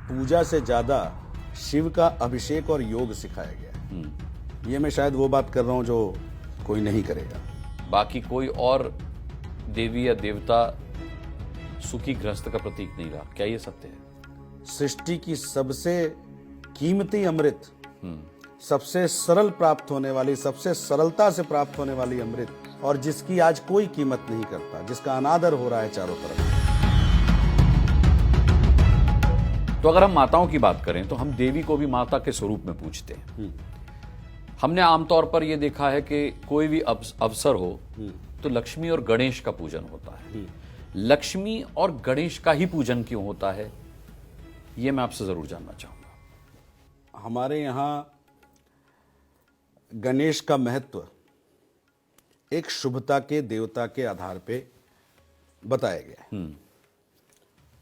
पूजा से ज्यादा शिव का अभिषेक और योग सिखाया गया है। ये मैं शायद वो बात कर रहा हूं जो कोई नहीं करेगा। बाकी कोई और देवी या देवता सुखी गृहस्थ का प्रतीक नहीं रहा, क्या ये सत्य है? सृष्टि की सबसे कीमती अमृत, सबसे सरल प्राप्त होने वाली, सबसे सरलता से प्राप्त होने वाली अमृत, और जिसकी आज कोई कीमत नहीं करता, जिसका अनादर हो रहा है चारों तरफ। तो अगर हम माताओं की बात करें तो हम देवी को भी माता के स्वरूप में पूजते हैं। हमने आमतौर पर यह देखा है कि कोई भी अवसर हो तो लक्ष्मी और गणेश का पूजन होता है। लक्ष्मी और गणेश का ही पूजन क्यों होता है, यह मैं आपसे जरूर जानना चाहूंगा। हमारे यहां गणेश का महत्व एक शुभता के देवता के आधार पे बताया गया है।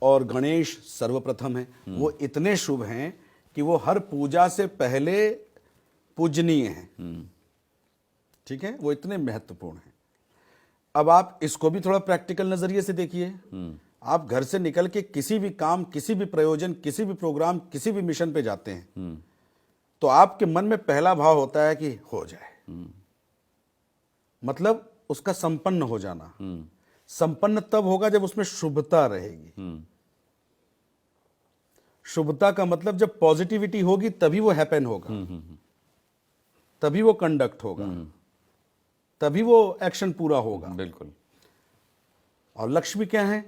और गणेश सर्वप्रथम है। वो इतने शुभ हैं कि वो हर पूजा से पहले पूजनीय हैं। ठीक है, वो इतने महत्वपूर्ण हैं। अब आप इसको भी थोड़ा प्रैक्टिकल नजरिए से देखिए। आप घर से निकल के किसी भी काम, किसी भी प्रयोजन, किसी भी प्रोग्राम, किसी भी मिशन पे जाते हैं तो आपके मन में पहला भाव होता है कि हो जाए, मतलब उसका संपन्न हो जाना। संपन्न तब होगा जब उसमें शुभता रहेगी। शुभता का मतलब जब पॉजिटिविटी होगी तभी वो हैपन होगा, तभी वो कंडक्ट होगा, तभी वो एक्शन पूरा होगा। बिल्कुल। और लक्ष्मी क्या है?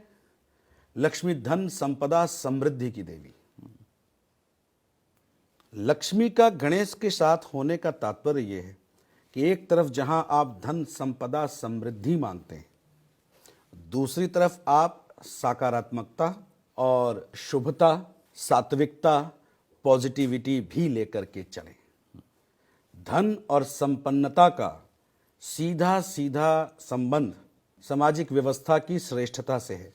लक्ष्मी धन, संपदा, समृद्धि की देवी। लक्ष्मी का गणेश के साथ होने का तात्पर्य यह है कि एक तरफ जहां आप धन, संपदा, समृद्धि मांगते हैं, दूसरी तरफ आप सकारात्मकता और शुभता, सात्विकता, पॉजिटिविटी भी लेकर के चलें। धन और संपन्नता का सीधा सीधा संबंध सामाजिक व्यवस्था की श्रेष्ठता से है।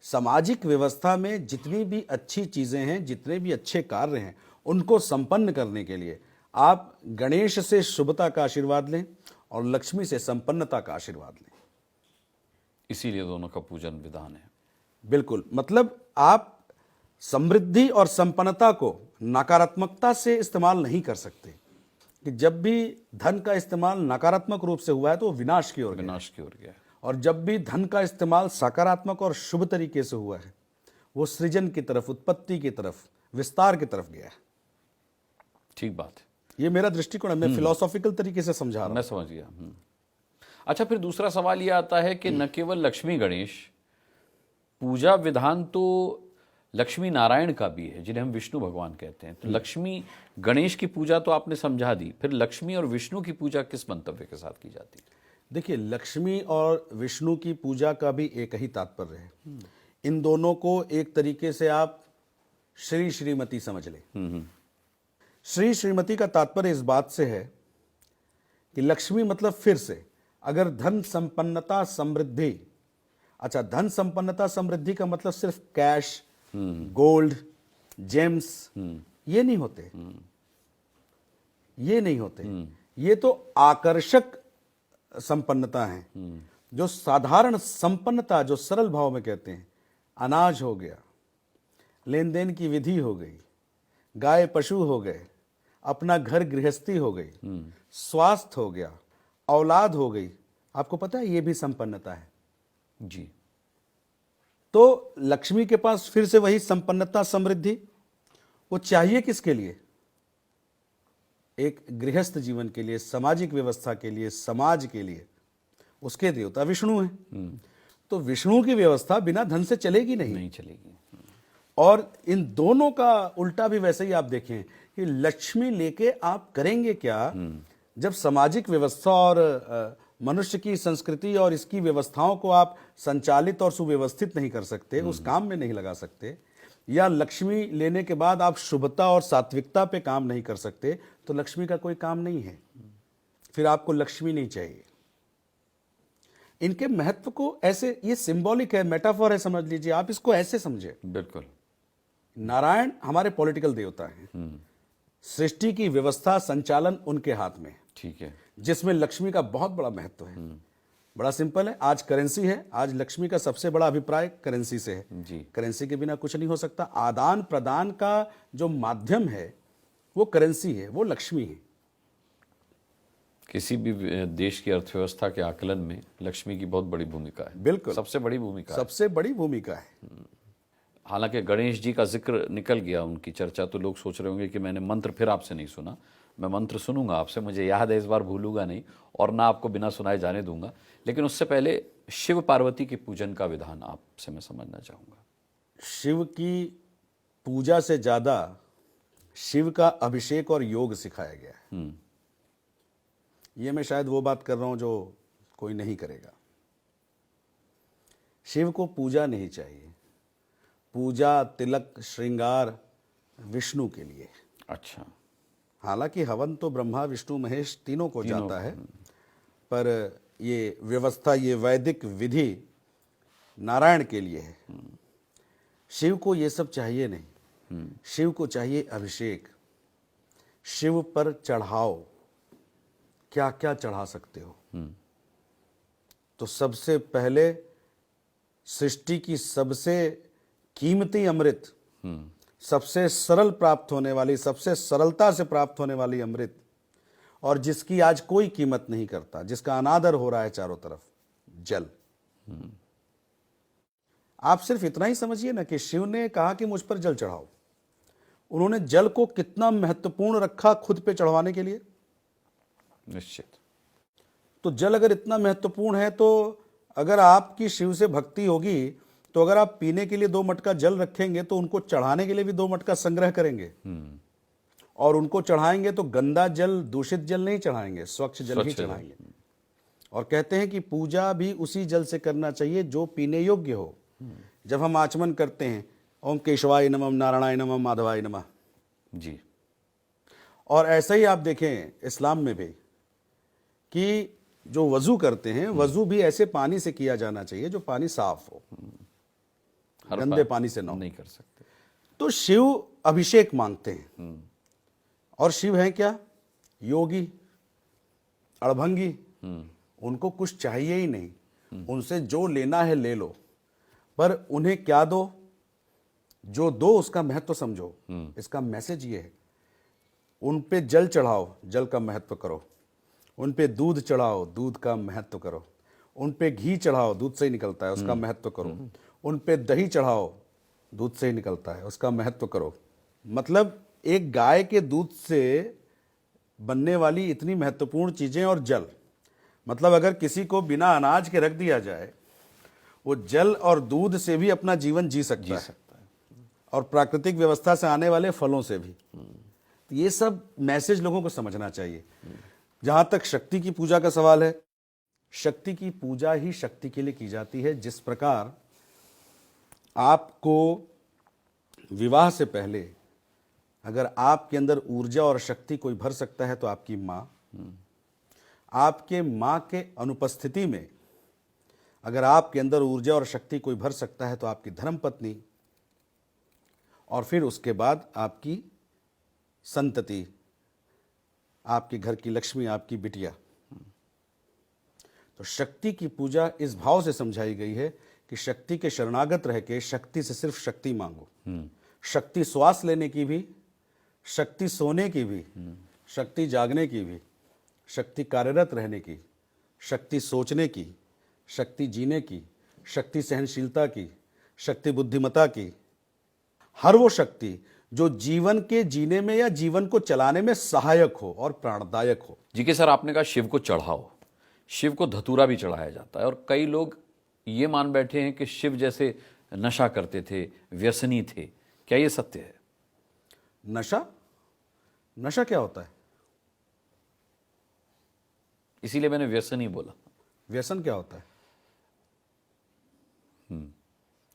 सामाजिक व्यवस्था में जितनी भी अच्छी चीजें हैं, जितने भी अच्छे कार्य हैं, उनको संपन्न करने के लिए आप गणेश से शुभता का आशीर्वाद लें और लक्ष्मी से संपन्नता का आशीर्वाद लें। इसीलिए दोनों का पूजन विधान है। बिल्कुल, मतलब आप समृद्धि और संपन्नता को नकारात्मकता से इस्तेमाल नहीं कर सकते कि जब भी धन का इस्तेमाल नकारात्मक रूप से हुआ है तो विनाश की ओर गया है, और जब भी धन का इस्तेमाल सकारात्मक और शुभ तरीके से हुआ है वो सृजन की तरफ, उत्पत्ति की तरफ, विस्तार की तरफ गया है। ठीक बात है। ये मेरा दृष्टिकोण है, मैं फिलोसॉफिकल तरीके से समझा रहा हूं। मैं समझ गया। अच्छा, फिर दूसरा सवाल यह आता है कि न केवल लक्ष्मी गणेश, पूजा विधान तो लक्ष्मी नारायण का भी है, जिन्हें हम विष्णु भगवान कहते हैं। तो लक्ष्मी गणेश की पूजा तो आपने समझा दी, फिर लक्ष्मी और विष्णु की पूजा किस मंतव्य के साथ की जाती है? देखिए, लक्ष्मी और विष्णु की पूजा का भी एक ही तात्पर्य है। इन दोनों को एक तरीके से आप श्री श्रीमती समझ लें। श्री श्रीमती का तात्पर्य इस बात से है कि लक्ष्मी मतलब फिर से, अगर धन, संपन्नता, समृद्धि, अच्छा धन, संपन्नता, समृद्धि का मतलब सिर्फ कैश, गोल्ड, जेम्स, ये नहीं होते। ये नहीं होते। ये तो आकर्षक संपन्नता है। जो साधारण संपन्नता, जो सरल भाव में कहते हैं, अनाज हो गया, लेन देन की विधि हो गई, गाय पशु हो गए, अपना घर गृहस्थी हो गई, स्वास्थ्य हो गया, औलाद हो गई, आपको पता है ये भी संपन्नता है जी। तो लक्ष्मी के पास फिर से वही संपन्नता, समृद्धि। वो चाहिए किसके लिए? एक गृहस्थ जीवन के लिए, सामाजिक व्यवस्था के लिए, समाज के लिए। उसके देवता विष्णु हैं। तो विष्णु की व्यवस्था बिना धन से चलेगी नहीं चलेगी। और इन दोनों का उल्टा भी वैसे ही आप देखें कि लक्ष्मी लेके आप करेंगे क्या जब सामाजिक व्यवस्था और मनुष्य की संस्कृति और इसकी व्यवस्थाओं को आप संचालित और सुव्यवस्थित नहीं कर सकते, उस काम में नहीं लगा सकते, या लक्ष्मी लेने के बाद आप शुभता और सात्विकता पे काम नहीं कर सकते, तो लक्ष्मी का कोई काम नहीं है। फिर आपको लक्ष्मी नहीं चाहिए। इनके महत्व को ऐसे, ये सिंबॉलिक है, मेटाफोर है, समझ लीजिए आप इसको ऐसे समझे। बिल्कुल। नारायण हमारे पॉलिटिकल देवता हैं। सृष्टि की व्यवस्था, संचालन उनके हाथ में, ठीक है, जिसमें लक्ष्मी का बहुत बड़ा महत्व है। बड़ा सिंपल है। आज करेंसी है, आज लक्ष्मी का सबसे बड़ा अभिप्राय करेंसी से है। जी। करेंसी के बिना कुछ नहीं हो सकता। आदान प्रदान का जो माध्यम है वो करेंसी है, वो लक्ष्मी है। किसी भी देश की अर्थव्यवस्था के आकलन में लक्ष्मी की बहुत बड़ी भूमिका है। बिल्कुल, सबसे बड़ी भूमिका है। सबसे बड़ी भूमिका है। हालांकि गणेश जी का जिक्र निकल गया उनकी चर्चा, तो लोग सोच रहे होंगे कि मैंने मंत्र फिर आपसे नहीं सुना। मैं मंत्र सुनूंगा आपसे, मुझे याद है, इस बार भूलूंगा नहीं और ना आपको बिना सुनाए जाने दूंगा। लेकिन उससे पहले शिव पार्वती की पूजन का विधान आपसे मैं समझना चाहूंगा। शिव की पूजा से ज्यादा शिव का अभिषेक और योग सिखाया गया है। ये मैं शायद वो बात कर रहा हूं जो कोई नहीं करेगा। शिव को पूजा नहीं चाहिए। पूजा, तिलक, श्रृंगार विष्णु के लिए। अच्छा। हालांकि हवन तो ब्रह्मा, विष्णु, महेश तीनों को जाता है, पर ये व्यवस्था, ये वैदिक विधि नारायण के लिए है। शिव को ये सब चाहिए नहीं। शिव को चाहिए अभिषेक। शिव पर चढ़ाओ, क्या क्या चढ़ा सकते हो। तो सबसे पहले सृष्टि की सबसे कीमती अमृत, सबसे सरल प्राप्त होने वाली, सबसे सरलता से प्राप्त होने वाली अमृत, और जिसकी आज कोई कीमत नहीं करता, जिसका अनादर हो रहा है चारों तरफ, जल। आप सिर्फ इतना ही समझिए ना कि शिव ने कहा कि मुझ पर जल चढ़ाओ। उन्होंने जल को कितना महत्वपूर्ण रखा खुद पे चढ़वाने के लिए। निश्चित। तो जल अगर इतना महत्वपूर्ण है, तो अगर आपकी शिव से भक्ति होगी, तो अगर आप पीने के लिए 2 मटका जल रखेंगे तो उनको चढ़ाने के लिए भी 2 मटका संग्रह करेंगे। और उनको चढ़ाएंगे तो गंदा जल, दूषित जल नहीं चढ़ाएंगे, स्वच्छ जल ही चढ़ाएंगे। और कहते हैं कि पूजा भी उसी जल से करना चाहिए जो पीने योग्य हो। जब हम आचमन करते हैं, ओम केशवाय नमः, नारायणाय नमः, माधवाय नमः जी। और ऐसा ही आप देखें इस्लाम में भी कि जो वजू करते हैं, वजू भी ऐसे पानी से किया जाना चाहिए जो पानी साफ हो, गंदे पानी से ना हो। नहीं कर सकते। तो शिव अभिषेक मांगते हैं। और शिव है क्या? योगी, अड़भंगी। उनको कुछ चाहिए ही नहीं। उनसे जो लेना है ले लो, पर उन्हें क्या दो? जो दो उसका महत्व समझो। इसका मैसेज ये है। उन पे जल चढ़ाओ, जल का महत्व करो। उन पे दूध चढ़ाओ, दूध का महत्व करो। उन पे घी चढ़ाओ, दूध से ही निकलता है, उसका महत्व करो। उन पे दही चढ़ाओ, दूध से ही निकलता है, उसका महत्व करो। मतलब एक गाय के दूध से बनने वाली इतनी महत्वपूर्ण चीजें और जल, मतलब अगर किसी को बिना अनाज के रख दिया जाए, वो जल और दूध से भी अपना जीवन जी सकता है। और प्राकृतिक व्यवस्था से आने वाले फलों से भी। तो ये सब मैसेज लोगों को समझना चाहिए। जहां तक शक्ति की पूजा का सवाल है, शक्ति की पूजा ही शक्ति के लिए की जाती है। जिस प्रकार आपको विवाह से पहले अगर आपके अंदर ऊर्जा और शक्ति कोई भर सकता है तो आपकी माँ, आपके माँ के अनुपस्थिति में अगर आपके अंदर ऊर्जा और शक्ति कोई भर सकता है तो आपकी धर्मपत्नी, और फिर उसके बाद आपकी संतति, आपके घर की लक्ष्मी, आपकी बिटिया। तो शक्ति की पूजा इस भाव से समझाई गई है कि शक्ति के शरणागत रह के शक्ति से सिर्फ शक्ति मांगो। शक्ति श्वास लेने की भी, शक्ति सोने की भी, शक्ति जागने की भी, शक्ति कार्यरत रहने की, शक्ति सोचने की, शक्ति जीने की, शक्ति सहनशीलता की, शक्ति बुद्धिमत्ता की। हर वो शक्ति जो जीवन के जीने में या जीवन को चलाने में सहायक हो और प्राणदायक हो। जी के सर, आपने कहा शिव को चढ़ाओ। शिव को धतूरा भी चढ़ाया जाता है और कई लोग ये मान बैठे हैं कि शिव जैसे नशा करते थे, व्यसनी थे। क्या ये सत्य है? नशा? नशा क्या होता है? इसीलिए मैंने व्यसन ही बोला। व्यसन क्या होता है?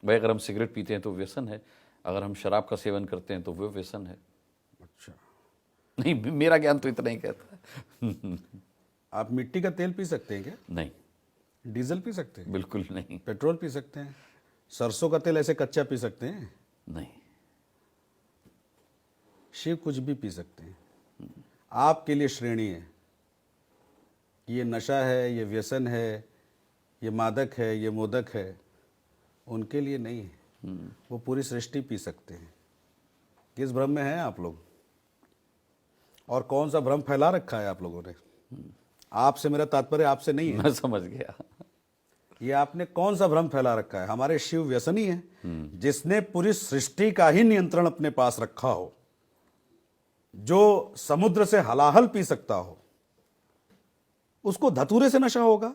भाई, अगर हम सिगरेट पीते हैं तो व्यसन है, अगर हम शराब का सेवन करते हैं तो वो व्यसन है। अच्छा, नहीं, मेरा ज्ञान तो इतना ही कहता है। आप मिट्टी का तेल पी सकते हैं क्या? नहीं, डीजल पी सकते हैं? बिल्कुल नहीं। पेट्रोल पी सकते हैं? सरसों का तेल ऐसे कच्चा पी सकते हैं? नहीं। शिव कुछ भी पी सकते हैं। आपके लिए श्रेणी है कि ये नशा है, ये व्यसन है, ये मादक है, ये मोदक है, उनके लिए नहीं है। वो पूरी सृष्टि पी सकते हैं। किस भ्रम में हैं आप लोग? और कौन सा भ्रम फैला रखा है आप लोगों ने? आपसे मेरा तात्पर्य आपसे नहीं है। मैं समझ गया। ये आपने कौन सा भ्रम फैला रखा है? हमारे शिव व्यसनी है, जिसने पूरी सृष्टि का ही नियंत्रण अपने पास रखा हो, जो समुद्र से हलाहल पी सकता हो, उसको धतूरे से नशा होगा?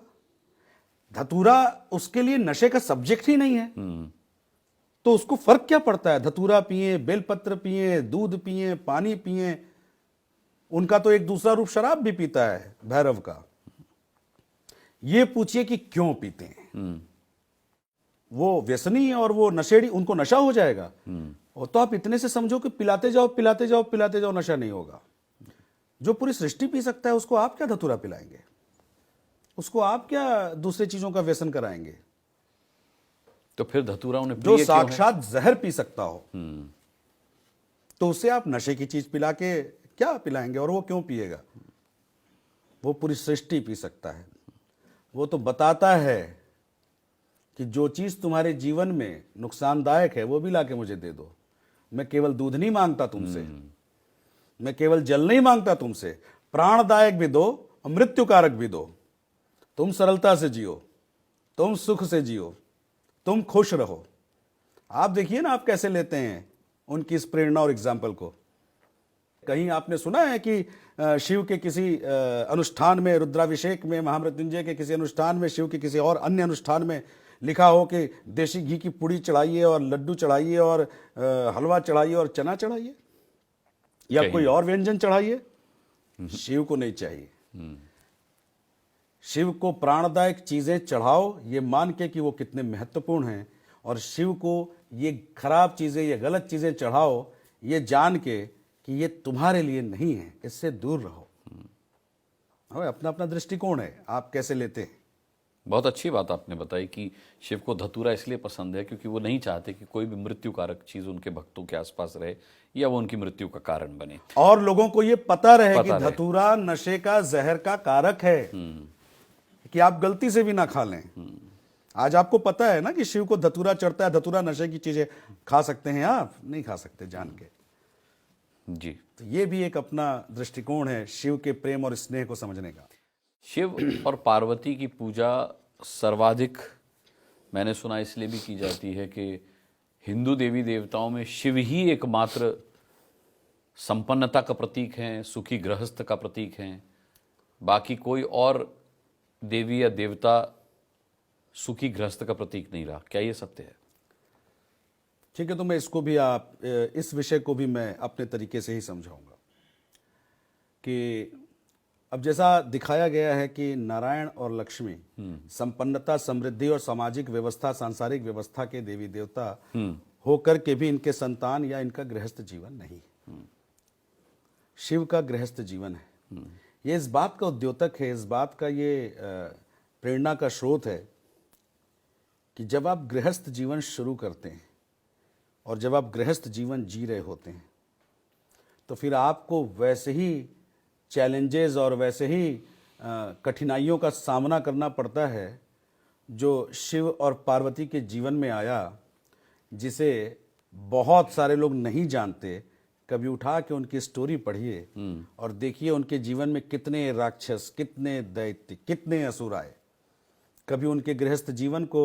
धतूरा उसके लिए नशे का सब्जेक्ट ही नहीं है। तो उसको फर्क क्या पड़ता है? धतूरा पिए, बेलपत्र पिए, दूध पिए, पानी पिए, उनका तो एक दूसरा रूप शराब भी पीता है भैरव का। ये पूछिए कि क्यों पीते हैं। वो व्यसनी है और वो नशेड़ी, उनको नशा हो जाएगा। और तो आप इतने से समझो कि पिलाते जाओ पिलाते जाओ पिलाते जाओ, नशा नहीं होगा। जो पूरी सृष्टि पी सकता है उसको आप क्या धतूरा पिलाएंगे? उसको आप क्या दूसरी चीजों का व्यसन कराएंगे? तो फिर धतूरा उन्हें जो प्रिय क्यों है? साक्षात जहर पी सकता हो, तो उसे आप नशे की चीज पिला के क्या पिलाएंगे? और वो क्यों पिएगा? वो पूरी सृष्टि पी सकता है। वो तो बताता है कि जो चीज तुम्हारे जीवन में नुकसानदायक है वो भी लाके मुझे दे दो। मैं केवल दूध नहीं मांगता तुमसे, मैं केवल जल नहीं मांगता तुमसे, प्राणदायक भी दो और मृत्युकारक भी दो। तुम सरलता से जियो, तुम सुख से जियो, तुम खुश रहो। आप देखिए ना आप कैसे लेते हैं उनकी इस प्रेरणा और एग्जाम्पल को। कहीं आपने सुना है कि शिव के किसी अनुष्ठान में, रुद्राभिषेक में, महामृत्युंजय के किसी अनुष्ठान में, शिव के किसी और अन्य अनुष्ठान में लिखा हो कि देसी घी की पुड़ी चढ़ाइए और लड्डू चढ़ाइए और हलवा चढ़ाइए और चना चढ़ाइए या कोई और व्यंजन चढ़ाइए? शिव को नहीं चाहिए। शिव को प्राणदायक चीजें चढ़ाओ, ये मान के कि वो कितने महत्वपूर्ण हैं, और शिव को ये खराब चीजें, ये गलत चीजें चढ़ाओ, ये जान के कि ये तुम्हारे लिए नहीं है, इससे दूर रहो। अपना अपना दृष्टिकोण है, आप कैसे लेते हैं। बहुत अच्छी बात आपने बताई कि शिव को धतूरा इसलिए पसंद है क्योंकि वो नहीं चाहते कि कोई भी मृत्युकारक चीज उनके भक्तों के आसपास रहे या वो उनकी मृत्यु का कारण बने, और लोगों को ये पता रहे कि धतूरा नशे का, जहर का कारक है, कि आप गलती से भी ना खा लें। आज आपको पता है ना कि शिव को धतूरा चढ़ता है, धतूरा नशे की चीजें खा सकते हैं, आप नहीं खा सकते जान के। जी, तो ये भी एक अपना दृष्टिकोण है शिव के प्रेम और स्नेह को समझने का। शिव और पार्वती की पूजा सर्वाधिक मैंने सुना इसलिए भी की जाती है कि हिंदू देवी देवताओं में शिव ही एकमात्र संपन्नता का प्रतीक हैं, सुखी गृहस्थ का प्रतीक हैं। बाकी कोई और देवी या देवता सुखी गृहस्थ का प्रतीक नहीं रहा। क्या ये सत्य है? ठीक है, तो मैं इसको भी इस विषय को भी मैं अपने तरीके से ही समझाऊंगा कि अब जैसा दिखाया गया है कि नारायण और लक्ष्मी संपन्नता, समृद्धि और सामाजिक व्यवस्था, सांसारिक व्यवस्था के देवी देवता होकर के भी इनके संतान या इनका गृहस्थ जीवन नहीं। शिव का गृहस्थ जीवन है। ये इस बात का उद्योतक है, इस बात का ये प्रेरणा का स्रोत है कि जब आप गृहस्थ जीवन शुरू करते हैं और जब आप गृहस्थ जीवन जी रहे होते हैं तो फिर आपको वैसे ही चैलेंजेस और वैसे ही कठिनाइयों का सामना करना पड़ता है जो शिव और पार्वती के जीवन में आया, जिसे बहुत सारे लोग नहीं जानते। कभी उठा के उनकी स्टोरी पढ़िए और देखिए उनके जीवन में कितने राक्षस, कितने दैत्य, कितने असुर आए। कभी उनके गृहस्थ जीवन को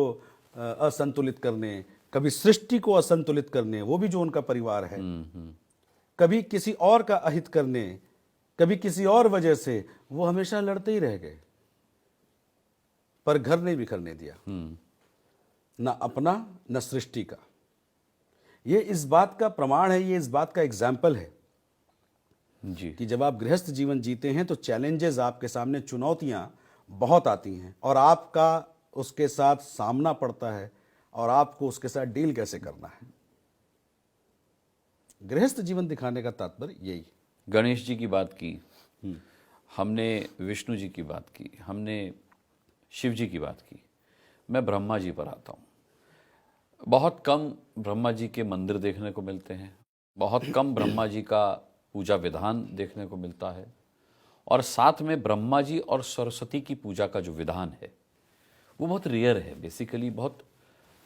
असंतुलित करने, कभी सृष्टि को असंतुलित करने, वो भी जो उनका परिवार है, कभी किसी और का अहित करने, कभी किसी और वजह से वो हमेशा लड़ते ही रह गए, पर घर नहीं बिखरने दिया, ना अपना न सृष्टि का। ये इस बात का प्रमाण है, ये इस बात का एग्जाम्पल है जी कि जब आप गृहस्थ जीवन जीते हैं तो चैलेंजेस आपके सामने, चुनौतियां बहुत आती हैं और आपका उसके साथ सामना पड़ता है और आपको उसके साथ डील कैसे करना है। गृहस्थ जीवन दिखाने का तात्पर्य यही। गणेश जी की बात की हमने, विष्णु जी की बात की हमने, शिव जी की बात की। मैं ब्रह्मा जी पर आता हूँ। बहुत कम ब्रह्मा जी के मंदिर देखने को मिलते हैं, बहुत कम ब्रह्मा जी का पूजा विधान देखने को मिलता है, और साथ में ब्रह्मा जी और सरस्वती की पूजा का जो विधान है वो बहुत रेयर है, बेसिकली बहुत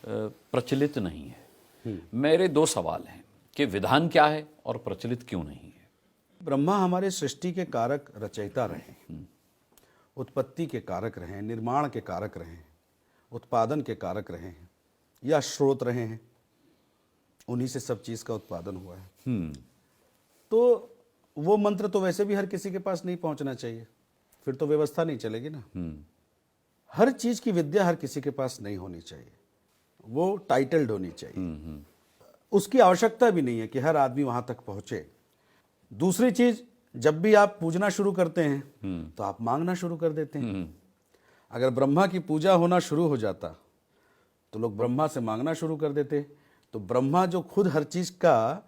प्रचलित नहीं है। मेरे दो सवाल हैं कि विधान क्या है और प्रचलित क्यों नहीं है। ब्रह्मा हमारे सृष्टि के कारक रचयिता रहे हैं, उत्पत्ति के कारक रहे हैं, निर्माण के कारक रहे हैं, उत्पादन के कारक रहे हैं, या स्रोत रहे हैं। उन्हीं से सब चीज़ का उत्पादन हुआ है। तो वो मंत्र तो वैसे भी हर किसी के पास नहीं पहुंचना चाहिए, फिर तो व्यवस्था नहीं चलेगी ना। हर चीज़ की विद्या हर किसी के पास नहीं होनी चाहिए, वो टाइटल्ड होनी चाहिए। उसकी आवश्यकता भी नहीं है कि हर आदमी वहां तक पहुंचे। दूसरी चीज, जब भी आप पूजना शुरू करते हैं तो आप मांगना शुरू कर देते हैं। अगर ब्रह्मा की पूजा होना शुरू हो जाता तो लोग ब्रह्मा से मांगना शुरू कर देते। तो ब्रह्मा जो खुद हर चीज का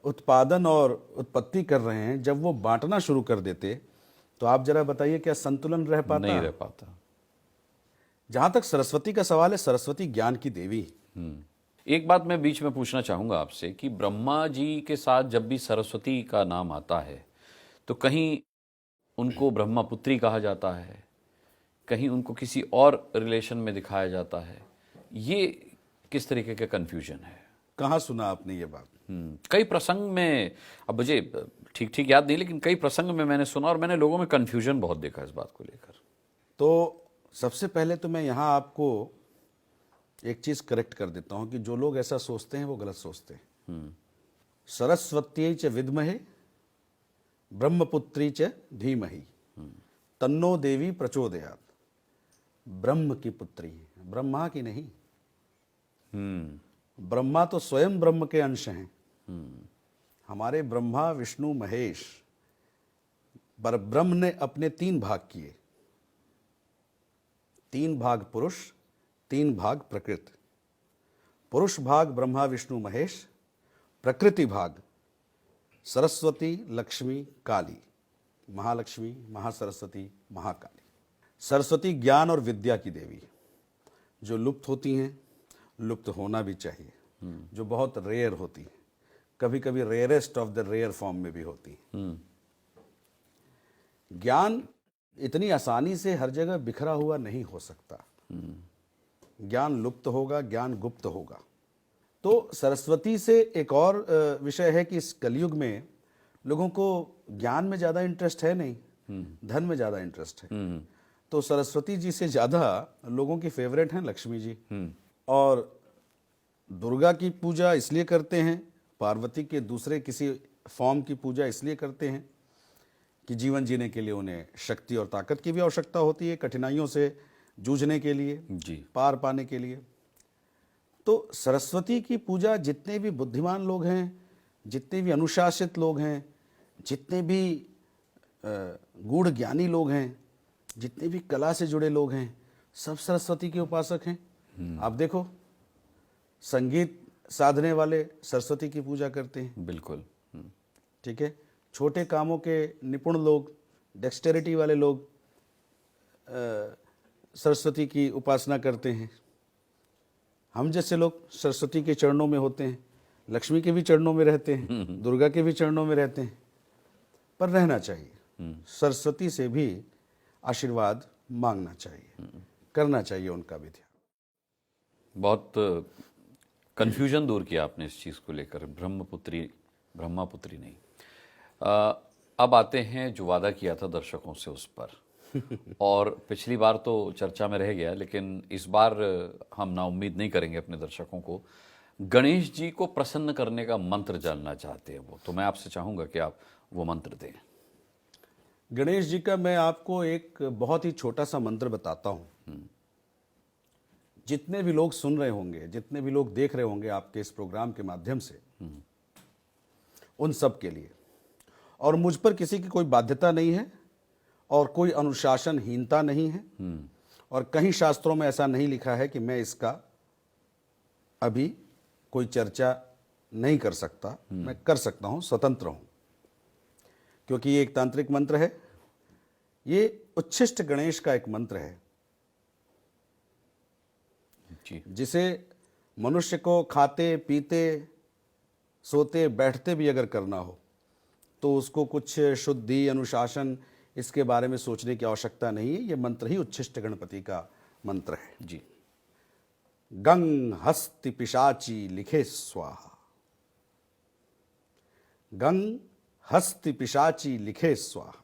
उत्पादन और उत्पत्ति कर रहे हैं, जब वो बांटना शुरू कर देते तो आप जरा बताइए क्या संतुलन रह पाता? नहीं रह पाता। जहां तक सरस्वती का सवाल है, सरस्वती ज्ञान की देवी। एक बात मैं बीच में पूछना चाहूंगा आपसे कि ब्रह्मा जी के साथ जब भी सरस्वती का नाम आता है तो कहीं उनको ब्रह्मपुत्री कहा जाता है, कहीं उनको किसी और रिलेशन में दिखाया जाता है। ये किस तरीके का कंफ्यूजन है? कहाँ सुना आपने ये बात? कई प्रसंग में, अब मुझे ठीक ठीक याद नहीं, लेकिन कई प्रसंग में मैंने सुना और मैंने लोगों में कंफ्यूजन बहुत देखा इस बात को लेकर। तो सबसे पहले तो मैं यहाँ आपको एक चीज करेक्ट कर देता हूं कि जो लोग ऐसा सोचते हैं वो गलत सोचते हैं। सरस्वती च विद्महे ब्रह्मपुत्री च धीमहि तन्नो देवी प्रचोदयात। ब्रह्म की पुत्री, ब्रह्मा की नहीं। ब्रह्मा तो स्वयं ब्रह्म के अंश हैं। हमारे ब्रह्मा विष्णु महेश, पर ब्रह्म ने अपने 3 भाग किए, 3 भाग पुरुष, 3 भाग प्रकृति। पुरुष भाग ब्रह्मा विष्णु महेश, प्रकृति भाग सरस्वती लक्ष्मी काली, महालक्ष्मी महासरस्वती महाकाली। सरस्वती ज्ञान और विद्या की देवी, जो लुप्त होती हैं, लुप्त होना भी चाहिए, जो बहुत रेयर होती है, कभी कभी rarest of the rare form में भी होती है। ज्ञान इतनी आसानी से हर जगह बिखरा हुआ नहीं हो सकता। ज्ञान लुप्त होगा, ज्ञान गुप्त होगा। तो सरस्वती से एक और विषय है कि इस कलयुग में लोगों को ज्ञान में ज़्यादा इंटरेस्ट है नहीं, धन में ज़्यादा इंटरेस्ट है। तो सरस्वती जी से ज़्यादा लोगों की फेवरेट हैं लक्ष्मी जी। और दुर्गा की पूजा इसलिए करते हैं, पार्वती के दूसरे किसी फॉर्म की पूजा इसलिए करते हैं कि जीवन जीने के लिए उन्हें शक्ति और ताकत की भी आवश्यकता होती है, कठिनाइयों से जूझने के लिए जी, पार पाने के लिए। तो सरस्वती की पूजा जितने भी बुद्धिमान लोग हैं, जितने भी अनुशासित लोग हैं, जितने भी गूढ़ ज्ञानी लोग हैं, जितने भी कला से जुड़े लोग हैं, सब सरस्वती के उपासक हैं। आप देखो, संगीत साधने वाले सरस्वती की पूजा करते हैं। बिल्कुल। ठीक है। छोटे कामों के निपुण लोग, डेक्सटेरिटी वाले लोग सरस्वती की उपासना करते हैं। हम जैसे लोग सरस्वती के चरणों में होते हैं, लक्ष्मी के भी चरणों में रहते हैं, दुर्गा के भी चरणों में रहते हैं। पर रहना चाहिए, सरस्वती से भी आशीर्वाद मांगना चाहिए, करना चाहिए उनका भी ध्यान। बहुत कंफ्यूजन दूर किया आपने इस चीज़ को लेकर, ब्रह्मपुत्री नहीं। अब आते हैं जो वादा किया था दर्शकों से उस पर और पिछली बार तो चर्चा में रह गया, लेकिन इस बार हम नाउम्मीद नहीं करेंगे अपने दर्शकों को। गणेश जी को प्रसन्न करने का मंत्र जानना चाहते हैं वो, तो मैं आपसे चाहूँगा कि आप वो मंत्र दें। गणेश जी का मैं आपको एक बहुत ही छोटा सा मंत्र बताता हूँ। जितने भी लोग सुन रहे होंगे, जितने भी लोग देख रहे होंगे आपके इस प्रोग्राम के माध्यम से, उन सब के लिए, और मुझ पर किसी की कोई बाध्यता नहीं है और कोई अनुशासनहीनता नहीं है, और कहीं शास्त्रों में ऐसा नहीं लिखा है कि मैं इसका अभी कोई चर्चा नहीं कर सकता। मैं कर सकता हूं, स्वतंत्र हूं, क्योंकि ये एक तांत्रिक मंत्र है। ये उच्छिष्ट गणेश का एक मंत्र है जी, जिसे मनुष्य को खाते पीते सोते बैठते भी अगर करना हो तो उसको कुछ शुद्धि अनुशासन इसके बारे में सोचने की आवश्यकता नहीं है। ये मंत्र ही उच्छिष्ट गणपति का मंत्र है। जी। गंग हस्ति पिशाची लिखे स्वाहा। गंग हस्ति पिशाची लिखे स्वाहा।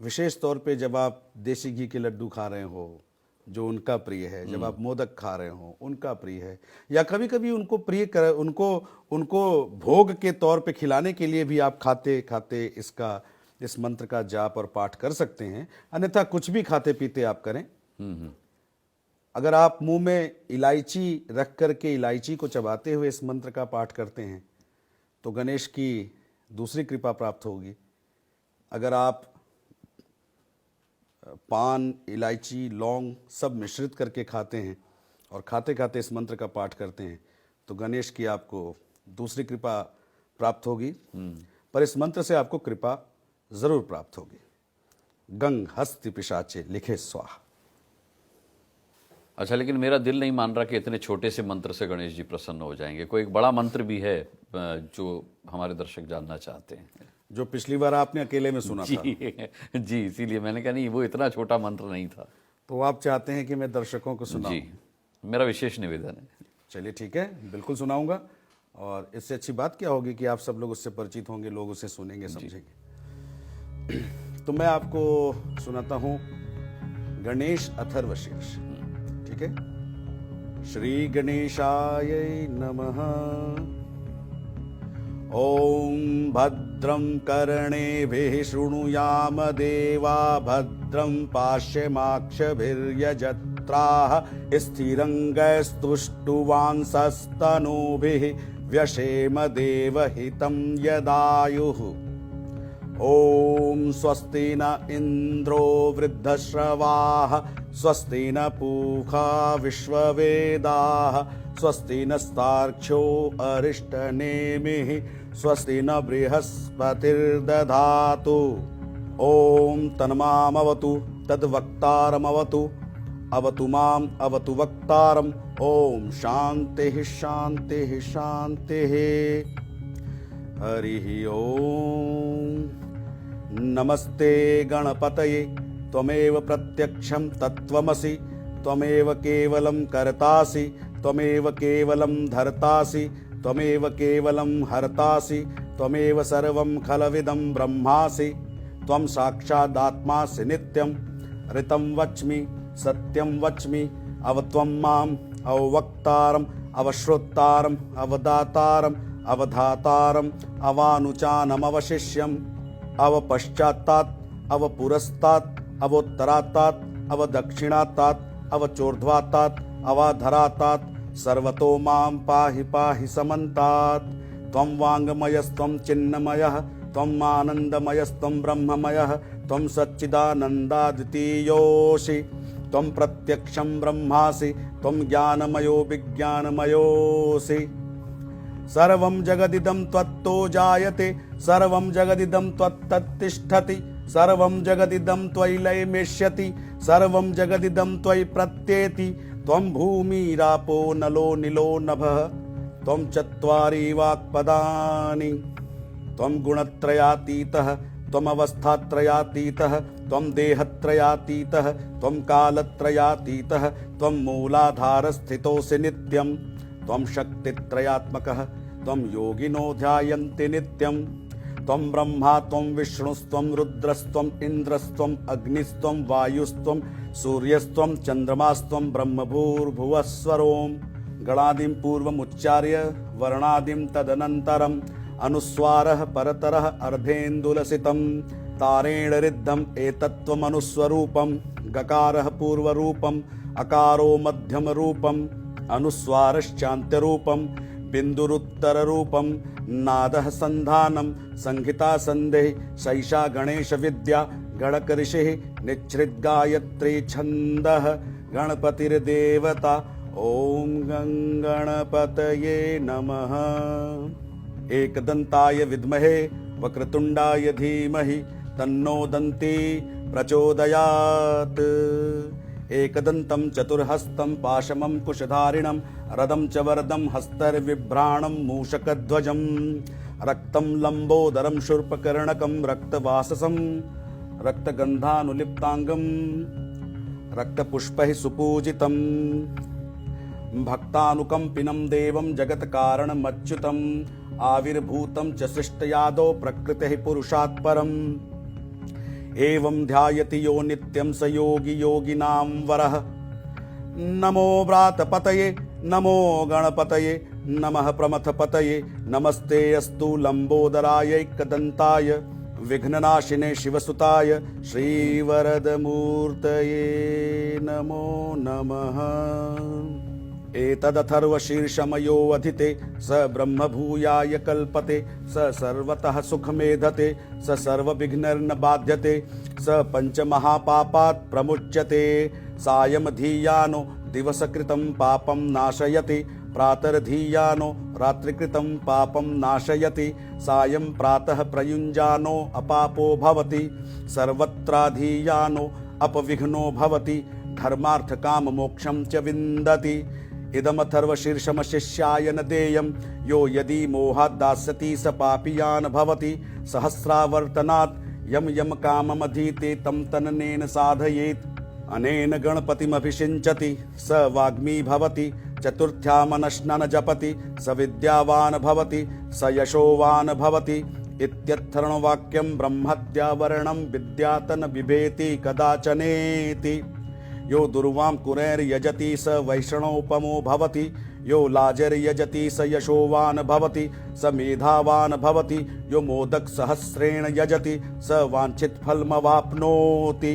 विशेष तौर पे जब आप देसी घी के लड्डू खा रहे हो जो उनका प्रिय है, जब आप मोदक खा रहे हो उनका प्रिय है, या कभी कभी उनको प्रिय कर उनको भोग के तौर पे खिलाने के लिए भी आप खाते खाते इस मंत्र का जाप और पाठ कर सकते हैं। अन्यथा कुछ भी खाते पीते आप करें। अगर आप मुंह में इलायची रख करके इलायची को चबाते हुए इस मंत्र का पाठ करते हैं तो गणेश की दूसरी कृपा प्राप्त होगी। अगर आप पान, इलायची, लौंग सब मिश्रित करके खाते हैं और खाते खाते इस मंत्र का पाठ करते हैं तो गणेश की आपको दूसरी कृपा प्राप्त होगी। पर इस मंत्र से आपको कृपा जरूर प्राप्त होगी। गंग हस्ति पिशाचे लिखे स्वाहा। अच्छा, लेकिन मेरा दिल नहीं मान रहा कि इतने छोटे से मंत्र से गणेश जी प्रसन्न हो जाएंगे। कोई एक बड़ा मंत्र भी है जो हमारे दर्शक जानना चाहते हैं, जो पिछली बार आपने अकेले में सुना था। जी, इसीलिए मैंने कहा नहीं, वो इतना छोटा मंत्र नहीं था। तो आप चाहते हैं कि मैं दर्शकों को सुनाऊं? जी, मेरा विशेष निवेदन है। चलिए ठीक है, बिल्कुल सुनाऊंगा। और इससे अच्छी बात क्या होगी कि आप सब लोग उससे परिचित होंगे, लोग उसे सुनेंगे, समझेंगे। तो मैं आपको सुनाता हूं गणेश अथर्वशीर्ष। ठीक है। श्री गणेशाय नमः। ओम भद्रं कर्णेभिः शृणुयाम देवा भद्रं पाश्यमाक्षभिर्यजत्राः स्थिरंगैस्तुष्टुवांसस्तनूभिः व्यशेम देवहितं यदायुः। ओम स्वस्ति न इंद्रो वृद्धश्रवाः स्वस्ति न पूषा विश्ववेदाः स्वस्ति नस्तार्क्ष्यो अरिष्टनेमिः स्वस्ति न बृहस्पतिर्दधातु। ओम तन्मामवतु तद्वक्तारमवतु अवतु माम् अवतु वक्तारम्। ओम शान्तिः शान्तिः शान्तिः। हरिः ओम। नमस्ते गणपतये त्वमेव प्रत्यक्षं तत्त्वमसि त्वमेव केवलं कर्तासि त्वमेव केवलं धर्तासि त्वमेव केवलं हर्तासि त्वमेव सर्वं खलविदं ब्रह्मासि। त्वं साक्षादात्मासि नित्यं ऋतं वच्मि सत्यं वच्मि अवत्वं माम् अववक्तारम् अवश्रोत्तारम् अवदातारम् अवधातारम् अवानुचानमवशिष्यम् अवपश्चात्तात् अवपुरस्तात् अवोत्तरात्तात् अवदक्षिणात्तात् अवचोर्ध्वात्तात् अवाधरात्तात् सर्वतो मां पाहि पाहि समन्तात्। त्वं वाङ्मयस्त्वं चिन्मयः त्वं आनन्दमयस्त्वं ब्रह्ममयः त्वं सच्चिदानन्दाद्वितीयोऽसि त्वं प्रत्यक्षं ब्रह्मासि त्वं ज्ञानमयो विज्ञानमयोऽसि। सर्वं जगदिदं त्वत्तो जायते सर्वं जगदिदं त्वत्तत्तिष्ठति सर्वं जगदिदं त्वयि लयमेष्यति सर्वं जगदिदं त्वयि प्रत्येति। त्वं भूमिरापो नलो नीलो नभः त्वं चत्वारि वाक्पदानि। त्वं गुणत्रयातीतः त्वम् अवस्थात्रयातीतः त्वं देहत्रयातीतः त्वं कालत्रयातीतः त्वं मूलाधारस्थितोऽसि नित्यं। त्वं शक्तित्रयात्मकः त्वं योगिनो ध्यायन्ति नित्यं। त्वं ब्रह्मा त्वं विष्णुस्त्वं रुद्रस्त्वम् इन्द्रस्त्वम् अग्निस्त्वं वायुस्त्वं सूर्यस्त्वं चन्द्रमास्त्वं ब्रह्मभूर्भुवस्वरों। गणादिं पूर्वमुच्चार्य वर्णादिं तदनन्तरम् अनुस्वारः परतरः अर्धेन्दुलसितं तारेण रिद्धम् एतत्त्वमनुस्वरूपं। गकारः पूर्वरूपम् अकारो मध्यमरूपम् अनुस्वारश्चान्त्यरूपं बिन्दुरुत्तररूपं। नादः सन्धानं संहिता सन्धिः सैषा गणेश विद्या गणकऋषिः निच्छ्रिद्गायत्री छन्दः गणपतिर्देवता। ओम गणपतये नमः। एकदन्ताय विद्महे वक्रतुण्डाय धीमहि तन्नो दन्ती प्रचोदयात्। एकदन्तं चतुर्हस्तं पाशमं कुशधारिणं रदं च वरदं हस्तर्विभ्राणं मूषकध्वजं रक्तं लम्बोदरं शूर्पकर्णकं रक्तवाससं रक्तगन्धानुलिप्ताङ्गं रक्तपुष्पैः सुपूजितम् भक्तानुकंपिनं देवं जगत्कारणमच्युतम् आविर्भूतं च सृष्टयादौ प्रकृतिः पुरुषात् परम् एवं ध्यायति यो नित्यं स योगी योगिनां वरः नमो व्रातपतये नमो गणपतये नमः प्रमथपतये नमस्ते अस्तु लंबोदराय एकदन्ताय विघ्ननाशिने शिवसुताय श्रीवरदमूर्तये नमो नमः एतदथर्वशीर्षमयो अधिते स ब्रह्मभूयाय कल्पते स सर्वतः सुखमेधते स सर्वविघ्नर्न बाध्यते स पञ्चमहापापात् प्रमुच्यते सायं धीयानो दिवसकृतं पापं नाशयति प्रातर्धीयानो रात्रिकृतं पापं नाशयति सायं प्रातः प्रयुञ्जानो अपापो भवति सर्वत्राधीयानो अपविघ्नो भवति धर्मार्थकाममोक्षं च विन्दति इदमथर्वशीर्षमशिष्याय न देयं यो यदि मोहात् दास्यति स पापीयान् भवति सहस्रावर्तनात् यम यम काममधीते तं तननेन साधयेत् अनेन गणपतिमभिषिञ्चति स वाग्मी भवति चतुर्थ्यामनश्नन जपति स विद्यावान् भवति स यशोवान् भवति इत्यर्थर्णवाक्यं ब्रह्मत्यावरणं विद्यातन बिभेति कदाचनेति यो दुर्वां कुरैर्यजति स वैष्णवोपमो भवति यो लाजर्यजति स यशोवान् भवति स मेधावान् भवति यो मोदक सहस्रेण यजति स वाञ्छित फलमवाप्नोति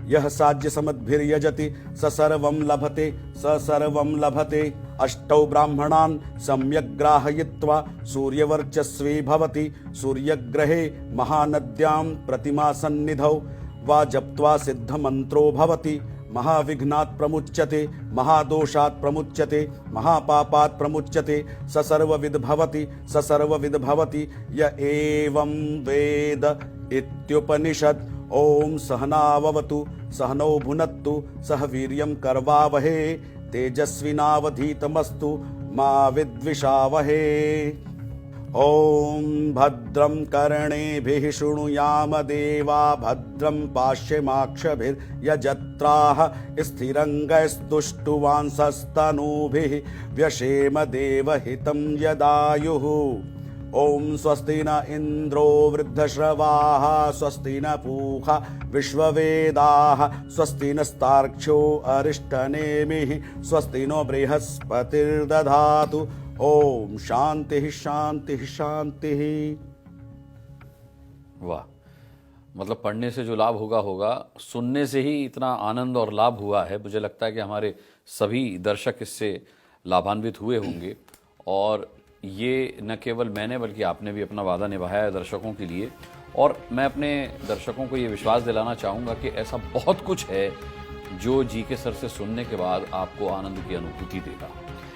यः साज्य समद्भिर्यजति स सर्वं लभते स सर्वं लभते अष्टौ ब्राह्मणान् सम्यग् ग्राहयित्वा सूर्यवर्चस्वी भवति सूर्यग्रहे महानद्यां प्रतिमासन्निधौ वा जप्त्वा सिद्धमन्त्रो भवति महाविघ्नात् प्रमुच्यते महादोषात् प्रमुच्यते महापापात् प्रमुच्यते स सर्वविद् भवति स सर्वविद् भवति य एवं वेद इत्युपनिषत् ओम सहनाववतु सहनौ भुनक्तु सह वीर्यं करवावहे तेजस्विनावधीतमस्तु मा विद्विषावहे ओम भद्रं कर्णेभिः शृणुयाम देवा भद्रं पाश्यमाक्षभिर्यजत्राः स्थिरङ्गैस्तुष्टुवांसस्तनूभिः व्यशेम देवहितं यदायुः ओम स्वस्ति न इंद्रो वृद्धश्रवाः स्वस्ति न पूषा विश्ववेदाः स्वस्ति नस्तार्क्ष्यो अरिष्टनेमिः स्वस्ति नो बृहस्पतिर्दधातु ओम शांति शांति शांति। वाह, मतलब पढ़ने से जो लाभ होगा सुनने से ही इतना आनंद और लाभ हुआ है। मुझे लगता है कि हमारे सभी दर्शक इससे लाभान्वित हुए होंगे और ये न केवल मैंने बल्कि आपने भी अपना वादा निभाया है दर्शकों के लिए। और मैं अपने दर्शकों को ये विश्वास दिलाना चाहूँगा कि ऐसा बहुत कुछ है जो जी के सर से सुनने के बाद आपको आनंद की अनुभूति देगा।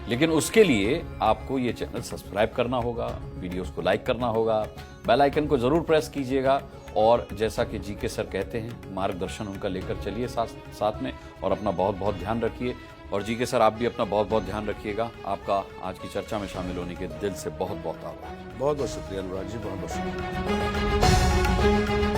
लेकिन उसके लिए आपको ये चैनल सब्सक्राइब करना होगा, वीडियोस को लाइक करना होगा, बेल आइकन को ज़रूर प्रेस कीजिएगा और जैसा कि जी के सर कहते हैं मार्गदर्शन उनका लेकर चलिए साथ में और अपना बहुत बहुत ध्यान रखिए। और जी के सर आप भी अपना बहुत बहुत ध्यान रखिएगा। आपका आज की चर्चा में शामिल होने के दिल से बहुत बहुत आभार। बहुत बहुत शुक्रिया अनुराग जी, बहुत बहुत शुक्रिया।